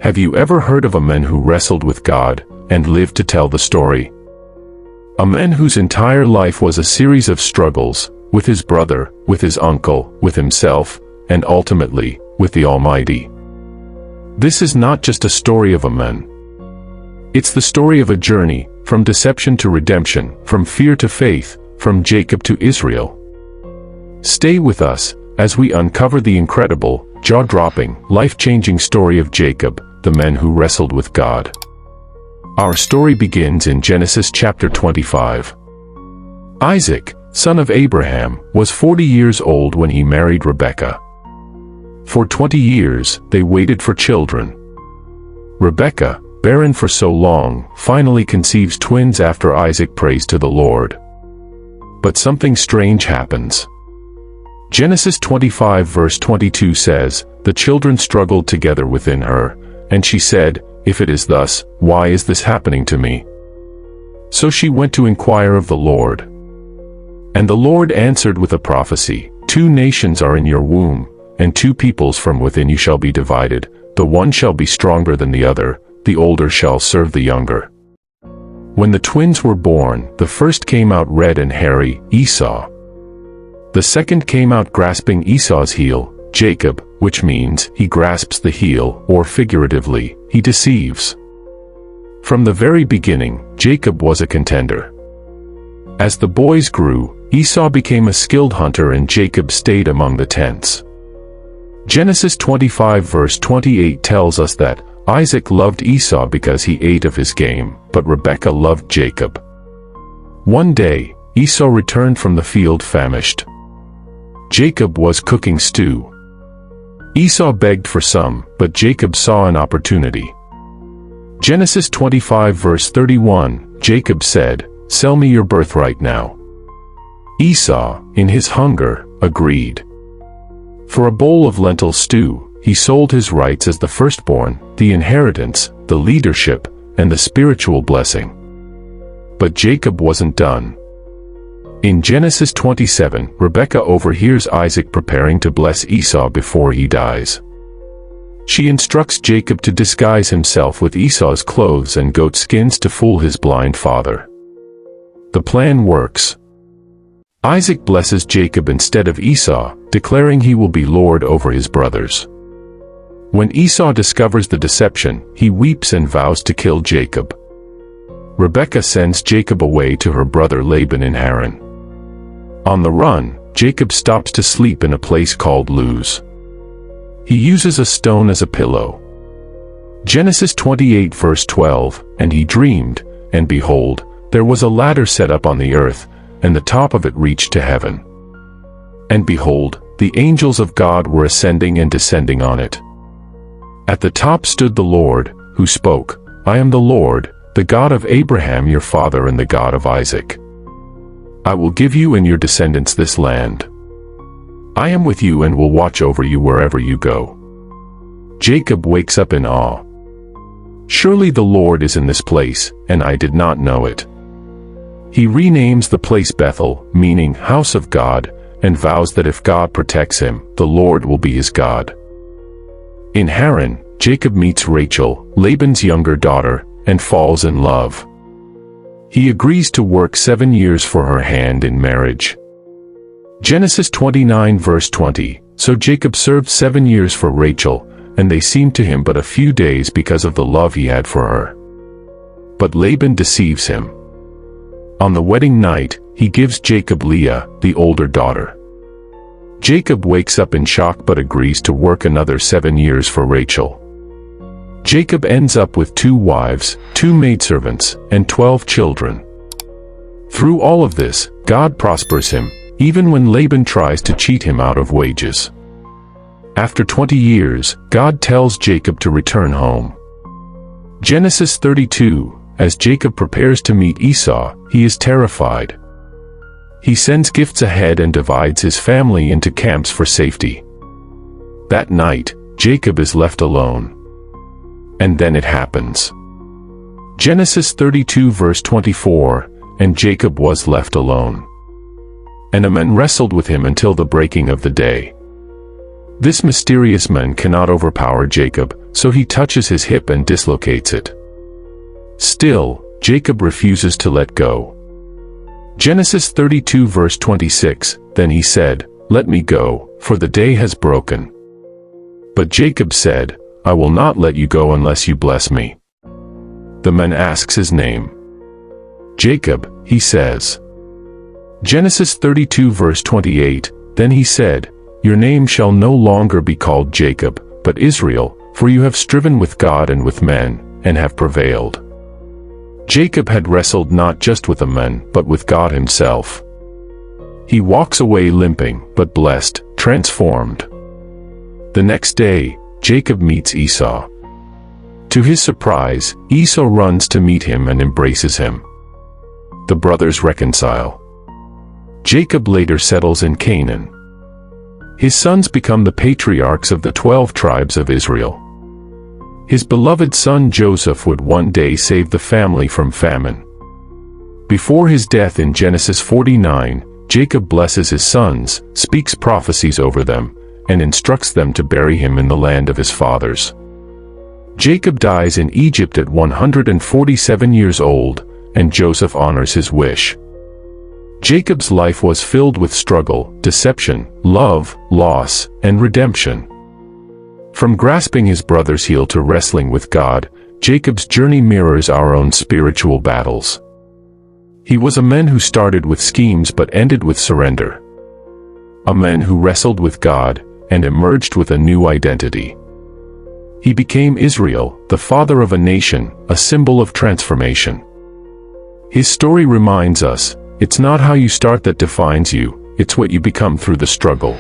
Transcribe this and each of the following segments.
Have you ever heard of a man who wrestled with God and lived to tell the story? A man whose entire life was a series of struggles, with his brother, with his uncle, with himself, and ultimately, with the Almighty. This is not just a story of a man. It's the story of a journey, from deception to redemption, from fear to faith, from Jacob to Israel. Stay with us as we uncover the incredible, jaw-dropping, life-changing story of Jacob, the man who wrestled with God. Our story begins in Genesis chapter 25. Isaac, son of Abraham, was 40 years old when he married Rebekah. For 20 years, they waited for children. Rebekah, barren for so long, finally conceives twins after Isaac prays to the Lord. But something strange happens. Genesis 25 verse 22 says, "The children struggled together within her, and she said, 'If it is thus, why is this happening to me?' So she went to inquire of the Lord. And the Lord answered with a prophecy, 'Two nations are in your womb, and two peoples from within you shall be divided. The one shall be stronger than the other, the older shall serve the younger.' When the twins were born, the first came out red and hairy, Esau. The second came out grasping Esau's heel, Jacob, which means he grasps the heel, or figuratively, he deceives. From the very beginning, Jacob was a contender. As the boys grew, Esau became a skilled hunter and Jacob stayed among the tents. Genesis 25 verse 28 tells us that Isaac loved Esau because he ate of his game, but Rebekah loved Jacob. One day, Esau returned from the field famished. Jacob was cooking stew. Esau begged for some, but Jacob saw an opportunity. Genesis 25 verse 31, Jacob said, "Sell me your birthright now." Esau, in his hunger, agreed. For a bowl of lentil stew, he sold his rights as the firstborn, the inheritance, the leadership, and the spiritual blessing. But Jacob wasn't done. In Genesis 27, Rebekah overhears Isaac preparing to bless Esau before he dies. She instructs Jacob to disguise himself with Esau's clothes and goat skins to fool his blind father. The plan works. Isaac blesses Jacob instead of Esau, declaring he will be lord over his brothers. When Esau discovers the deception, he weeps and vows to kill Jacob. Rebekah sends Jacob away to her brother Laban in Haran. On the run, Jacob stops to sleep in a place called Luz. He uses a stone as a pillow. Genesis 28 verse 12, "And he dreamed, and behold, there was a ladder set up on the earth, and the top of it reached to heaven. And behold, the angels of God were ascending and descending on it. At the top stood the Lord, who spoke, 'I am the Lord, the God of Abraham your father and the God of Isaac. I will give you and your descendants this land. I am with you and will watch over you wherever you go.'" Jacob wakes up in awe. "Surely the Lord is in this place, and I did not know it." He renames the place Bethel, meaning house of God, and vows that if God protects him, the Lord will be his God. In Haran, Jacob meets Rachel, Laban's younger daughter, and falls in love. He agrees to work 7 years for her hand in marriage. Genesis 29 verse 20, "So Jacob served 7 years for Rachel, and they seemed to him but a few days because of the love he had for her. But Laban deceives him. On the wedding night, he gives Jacob Leah, the older daughter. Jacob wakes up in shock but agrees to work another 7 years for Rachel. Jacob ends up with 2 wives, 2 maidservants, and 12 children. Through all of this, God prospers him, even when Laban tries to cheat him out of wages. After 20 years, God tells Jacob to return home. Genesis 32, as Jacob prepares to meet Esau, he is terrified. He sends gifts ahead and divides his family into camps for safety. That night, Jacob is left alone. And then it happens. Genesis 32 verse 24, "And Jacob was left alone. And a man wrestled with him until the breaking of the day." This mysterious man cannot overpower Jacob, so he touches his hip and dislocates it. Still, Jacob refuses to let go. Genesis 32 verse 26, Then he said, Let me go, for the day has broken. But Jacob said, I will not let you go unless you bless me. The man asks his name. Jacob, he says. Genesis 32 verse 28, Then he said, Your name shall no longer be called Jacob, but Israel, for you have striven with God and with men, and have prevailed. Jacob had wrestled not just with a man, but with God himself. He walks away limping, but blessed, transformed. The next day, Jacob meets Esau. To his surprise, Esau runs to meet him and embraces him. The brothers reconcile. Jacob later settles in Canaan. His sons become the patriarchs of the 12 tribes of Israel. His beloved son Joseph would one day save the family from famine. Before his death in Genesis 49, Jacob blesses his sons, speaks prophecies over them, and instructs them to bury him in the land of his fathers. Jacob dies in Egypt at 147 years old, and Joseph honors his wish. Jacob's life was filled with struggle, deception, love, loss, and redemption. From grasping his brother's heel to wrestling with God, Jacob's journey mirrors our own spiritual battles. He was a man who started with schemes but ended with surrender. A man who wrestled with God and emerged with a new identity. He became Israel, the father of a nation, a symbol of transformation. His story reminds us, it's not how you start that defines you, it's what you become through the struggle.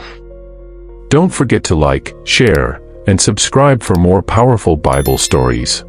Don't forget to like, share, and subscribe for more powerful Bible stories.